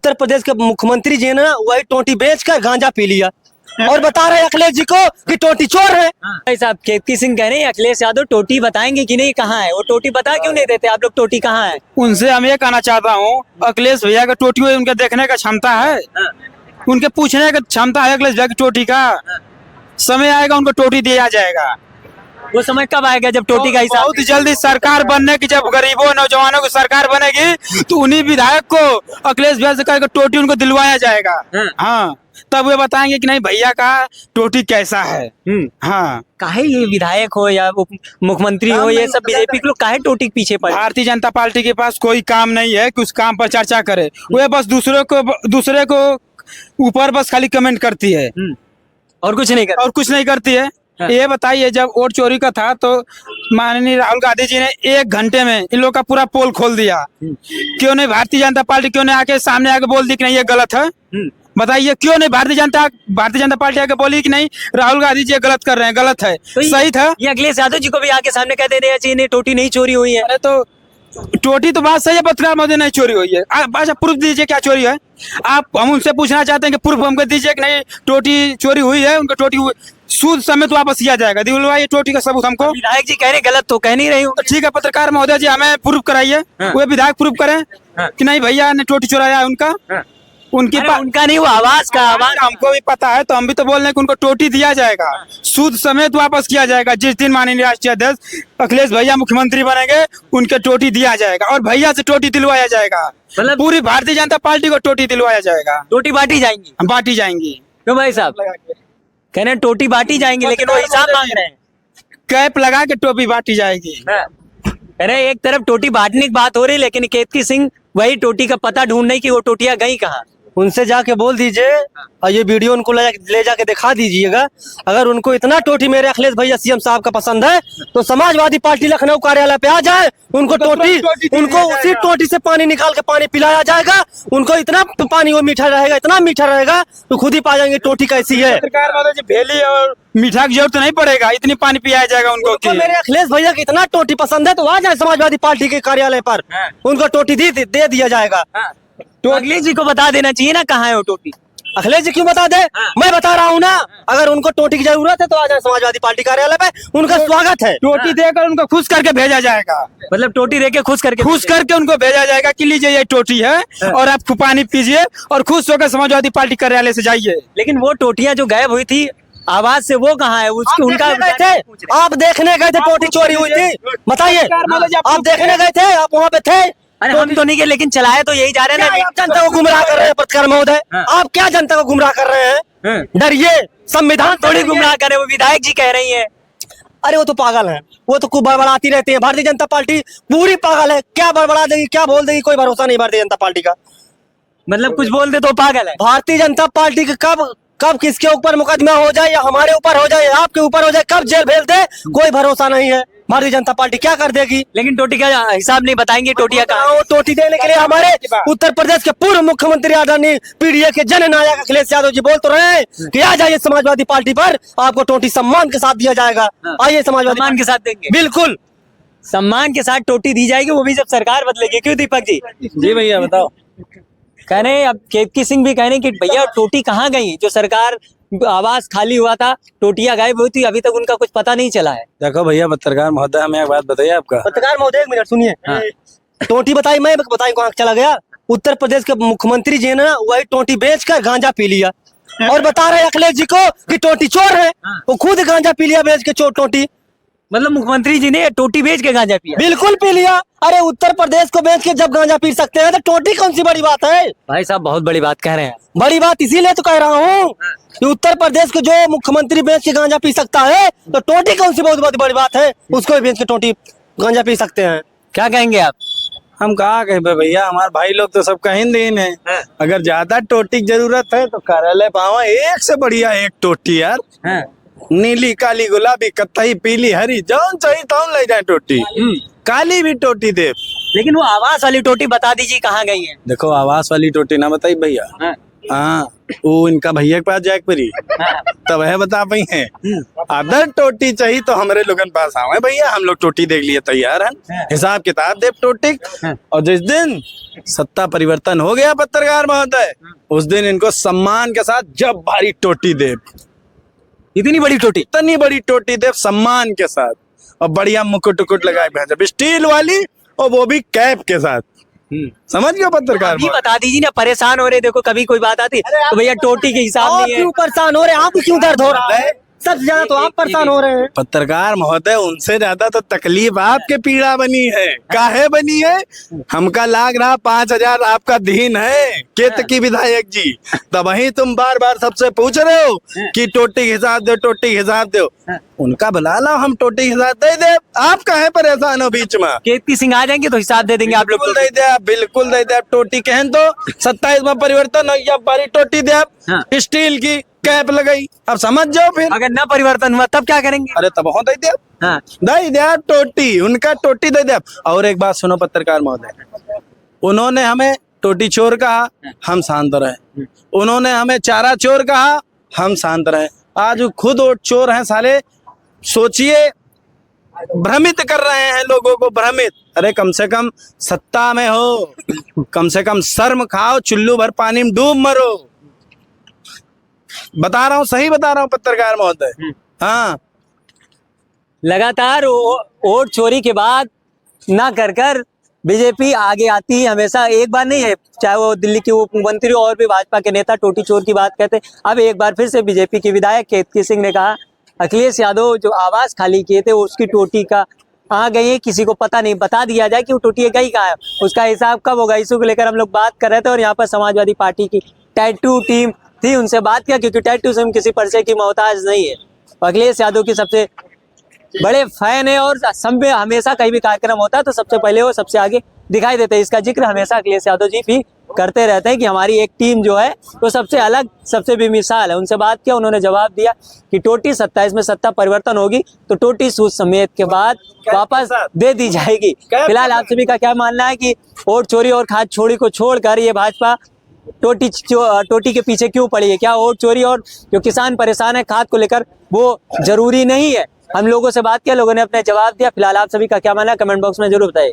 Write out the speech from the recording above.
उत्तर प्रदेश के मुख्यमंत्री जी ने वही टोटी बेचकर गांजा पी लिया और बता रहे अखिलेश जी को कि टोटी चोर है। भाई साहब केपी सिंह कह रहे हैं अखिलेश यादव टोटी बताएंगे कि नहीं कहाँ है, वो टोटी बता क्यों नहीं देते आप लोग, टोटी कहाँ है? उनसे हम ये कहना चाहता हूँ, अखिलेश भैया का टोटी उनके देखने का क्षमता है, उनके पूछने का क्षमता है अखिलेश भैया की टोटी का। समय आएगा उनको टोटी दिया जाएगा। वो समय कब आएगा जब टोटी का हिसाब? बहुत जल्दी सरकार बनने की, जब गरीबों नौजवानों की सरकार बनेगी तो उन्हीं विधायक को अखिलेश भैया से कहकर टोटी उनको दिलवाया जाएगा। हाँ, तब वे बताएंगे कि नहीं भैया का टोटी कैसा है। हाँ, काहे ये विधायक हो या मुख्यमंत्री हो, ये सब बीजेपी के लोग काहे टोटी के पीछे पड़े? भारतीय जनता पार्टी के पास कोई काम नहीं है कि उस काम पर चर्चा करे, वे बस दूसरे को ऊपर बस खाली कमेंट करती है और कुछ नहीं करती है। ये बताइए, जब वोट चोरी का था तो माननीय राहुल गांधी जी ने 1 घंटे में इन लोग का पूरा पोल खोल दिया। क्यों नहीं भारतीय जनता पार्टी क्यों नहीं आके सामने आके बोल दी कि नहीं ये गलत है? बताइए क्यों नहीं भारतीय जनता पार्टी आके बोली कि नहीं राहुल गांधी जी गलत कर रहे हैं, गलत है, तो सही था। ये अखिलेश यादव जी को भी आके सामने कह देना चाहिए टोटी नहीं चोरी हुई है। अरे तो टोटी तो बात सही है, पत्रकार महोदय नहीं चोरी हुई है। अच्छा प्रूफ दीजिए क्या चोरी है। हम उनसे पूछना चाहते हैं कि प्रूफ हमको दीजिए कि नहीं टोटी चोरी हुई है, उनका टोटी सूद समेत वापस किया जाएगा। दिलवाइए टोटी का सबूत हमको। विधायक जी कह रहे गलत तो कह नहीं रही हूँ। ठीक है पत्रकार महोदय जी, हमें प्रूफ कराइए। वो विधायक प्रूफ करें कि नहीं भैया ने टोटी चुराया है उनका। उनका नहीं, वो आवाज का आवाज हमको भी पता है, तो हम भी तो बोल रहे हैं कि उनको टोटी दिया जाएगा, सूद समेत वापस किया जाएगा। जिस दिन माननीय राष्ट्रीय अध्यक्ष अखिलेश भैया मुख्यमंत्री बनेंगे उनके टोटी दिया जाएगा और भैया से टोटी दिलवाया जाएगा। मतलब पूरी भारतीय जनता पार्टी को टोटी दिलवाया जाएगा। टोटी बांटी जाएंगी क्यों भाई साहब? कह रहे हैं टोटी बांटी जाएंगी, लेकिन वो हिसाब मांग रहे हैं। कैप लगा के टोपी बांटी जाएगी। कह रहे एक तरफ टोटी बांटने की बात हो रही है, लेकिन केपी सिंह वही टोटी का पता ढूंढ नहीं कि वो टोटियां गई कहाँ। उनसे जाके बोल दीजिए और ये वीडियो उनको ले जाके दिखा दीजिएगा। अगर उनको इतना टोटी मेरे अखिलेश भैया सीएम साहब का पसंद है तो समाजवादी पार्टी लखनऊ कार्यालय पे आ जाए, उनको उनको उसी टोटी से पानी निकाल के पानी पिलाया जाएगा। उनको इतना पानी वो मीठा रहेगा, इतना मीठा रहेगा तो खुद ही पा जाएंगे टोटी कैसी है। भेली और मीठा की जरूरत नहीं पड़ेगा, इतनी पानी पिलाया जाएगा उनको। मेरे अखिलेश भैया की इतना टोटी पसंद है तो आ जाए समाजवादी पार्टी के कार्यालय पर, उनको टोटी दे दिया जाएगा। तो अखिलेश जी को बता देना चाहिए ना कहाँ है वो टोटी। अखिलेश जी क्यों बता दे? मैं बता रहा हूँ ना, अगर उनको टोटी की जरूरत है तो आ जाए समाजवादी पार्टी कार्यालय पे, उनका स्वागत है। टोटी देकर उनको खुश करके भेजा जाएगा। मतलब टोटी देके खुश करके उनको भेजा जाएगा कि लीजिए ये टोटी है और आप पानी पीजिए और खुश होकर समाजवादी पार्टी कार्यालय से जाइए। लेकिन वो टोटियां जो गायब हुई थी आवाज से, वो कहाँ है? उसकी उनका आप देखने गए थे टोटी चोरी हुई थी, बताइए। आप देखने गए थे, आप वहाँ पे थे? अरे हम तो नहीं गए, लेकिन चलाए तो यही जा रहे हैं ना। आप जनता को गुमराह कर रहे हैं पत्रकार महोदय, आप क्या जनता को गुमराह कर रहे हैं? डरिए, संविधान थोड़ी गुमराह करे, वो विधायक जी कह रही है। अरे वो तो पागल है, वो तो खूब बड़बड़ाती रहती है। भारतीय जनता पार्टी पूरी पागल है, क्या बड़बड़ा देगी क्या बोल देगी कोई भरोसा नहीं भारतीय जनता पार्टी का। मतलब कुछ बोल दे तो पागल है। भारतीय जनता पार्टी का कब किसके ऊपर मुकदमा हो जाए, या हमारे ऊपर हो जाए, आपके ऊपर हो जाए, कब जेल भेज दे कोई भरोसा नहीं है। भारतीय जनता पार्टी क्या कर देगी। लेकिन टोटी का हिसाब नहीं बताएंगे, टोटियां कहाँ? टोटी देने के लिए हमारे उत्तर प्रदेश के पूर्व मुख्यमंत्री आदरणीय पीडीए के जननायक अखिलेश यादव जी बोल तो रहे हैं कि आ जाइए समाजवादी पार्टी पर, आपको टोटी सम्मान के साथ दिया जाएगा। आइए समाजवादी सम्मान के साथ देंगे, बिल्कुल सम्मान के साथ टोटी दी जाएगी, वो भी जब सरकार बदलेगी। क्यों दीपक जी? जी भैया बताओ। कह रहे हैं अब केपी सिंह भी कह रहे हैं कि भैया टोटी कहाँ गई, जो सरकार आवास खाली हुआ था, टोटियां गायब हुई थी, अभी तक उनका कुछ पता नहीं चला है। देखो भैया पत्रकार महोदय, हमें एक बात बताइए आपका। पत्रकार महोदय 1 मिनट सुनिए। टोटी बताई, मैं बताई कहाँ चला गया। उत्तर प्रदेश के मुख्यमंत्री जी ने वही टोटी बेचकर गांजा पी लिया और बता रहे अखिलेश जी को कि टोटी चोर है। वो खुद गांजा पी लिया बेच के टोटी। मतलब मुख्यमंत्री जी ने टोटी बेच के गांजा पिया? बिल्कुल पी लिया। अरे उत्तर प्रदेश को बेच के जब गांजा पी सकते हैं तो टोटी कौन सी बड़ी बात है? भाई साहब बहुत बड़ी बात कह रहे हैं। बड़ी बात इसीलिए तो कह रहा हूँ कि उत्तर प्रदेश को जो मुख्यमंत्री बेच के गांजा पी सकता है तो टोटी कौन सी बहुत बड़ी बात है? उसको भी बेच के टोटी गांजा पी सकते हैं। क्या कहेंगे आप? हम कहा कहे भैया, हमारे भाई लोग तो सब कहीं दिन है। अगर ज्यादा टोटी की जरूरत है तो कार्यालय पावा, एक से बढ़िया एक टोटी यार। नीली काली गुलाबी कत्थई पीली हरी जौन चाहिए तौन ले जाए टोटी। काली भी टोटी दे, लेकिन वो आवास वाली टोटी बता दीजिए कहाँ गई है। देखो आवास वाली टोटी ना बताई भैया, हाँ वो इनका भैया के पास जाए परी तब है बता पाई है अदर टोटी चाहिए तो हमारे लोगन पास आवे भैया, हम लोग टोटी देख लिए तैयार हैं, हिसाब किताब दे टोटी। और जिस दिन सत्ता परिवर्तन हो गया पत्रकार महोदय, उस दिन इनको सम्मान के साथ जब भारी टोटी दे, इतनी बड़ी टोटी, इतनी बड़ी टोटी दे सम्मान के साथ, और बढ़िया मुकुट उकुट लगाए भेजा स्टील वाली, और वो भी कैप के साथ। समझ गए पत्रकार अभी बता दीजिए ना, परेशान हो रहे, देखो कभी कोई बात आती है तो भैया टोटी के हिसाब आप नहीं है। क्यों परेशान हो रहे हैं? आप क्यों दर्द हो रहा है? सबसे ज्यादा तो आप परेशान हो रहे हैं। पत्रकार महोदय उनसे ज्यादा तो तकलीफ आपके पीड़ा बनी है। काहे बनी है? हमका लाग रहा 5,000 आपका दीन है केत की विधायक जी, तब वही तुम बार बार सबसे पूछ रहे हो कि टोटी हिसाब दो, टोटी हिसाब दो। उनका बुला लो, हम टोटी हिसाब दे दे, आप काहे परेशान हो बीच में? केतकी सिंह आ जाएंगे तो हिसाब दे देंगे आप लोग बिल्कुल दे दे आप, बिल्कुल दे दे आप टोटी। कहन तो 27 में परिवर्तन हो गया, बारी टोटी दे आप, स्टील की कैप लगाई। अब समझ जाओ फिर, अगर न परिवर्तन हुआ तब क्या करेंगे? अरे तब दे दे आप, हाँ दे दे आप टोटी, उनका टोटी दे दे आप। और एक बात सुनो पत्रकार महोदय, उन्होंने हमें टोटी चोर कहा, हम शांत रहे। उन्होंने हमें चारा चोर कहा, हम शांत रहे। आज वो खुद वो चोर हैं साले, सोचिए, भ्रमित कर रहे हैं लोगों को, भ्रमित। अरे कम से कम सत्ता में हो, कम से कम शर्म खाओ, चुल्लू भर पानी में डूब मरो। बता रहा हूँ, सही बता रहा हूँ पत्रकार महोदय। हाँ लगातार वोट चोरी के बाद ना कर बीजेपी आगे आती है हमेशा, एक बार नहीं है, चाहे वो दिल्ली के उप मंत्री और भी भाजपा के नेता टोटी चोर की बात कहते। अब एक बार फिर से बीजेपी के विधायक केतकी सिंह ने कहा अखिलेश यादव जो आवास खाली किए थे उसकी टोटी का आ गई है, किसी को पता नहीं, बता दिया जाए कि वो टोटी गई कहाँ है, उसका हिसाब कब होगा। इशू को लेकर हम लोग बात कर रहे थे और यहाँ पर समाजवादी पार्टी की टैटू टीम थी, उनसे बात किया, क्योंकि टैटू से हम किसी परिचय की मोहताज नहीं है। अखिलेश यादव की सबसे बड़े फैन है और सब हमेशा कहीं भी कार्यक्रम होता है तो सबसे पहले वो सबसे आगे दिखाई देते हैं। इसका जिक्र हमेशा अखिलेश यादव जी भी करते रहते हैं कि हमारी एक टीम जो है वो सबसे अलग, सबसे बेमिसाल है। उनसे बात किया, उन्होंने जवाब दिया कि टोटी 27 में सत्ता परिवर्तन होगी तो टोटी सूद समेत के बाद वापस दे दी जाएगी। फिलहाल आप सभी का क्या मानना है कि वोट चोरी और खाद छोड़ी को छोड़कर ये भाजपा टोटी के पीछे क्यों पड़ी है? क्या वोट चोरी और जो किसान परेशान है खाद को लेकर वो जरूरी नहीं है? हम लोगों से बात किया, लोगों ने अपने जवाब दिया। फिलहाल आप सभी का क्या मानना है कमेंट बॉक्स में जरूर बताइए।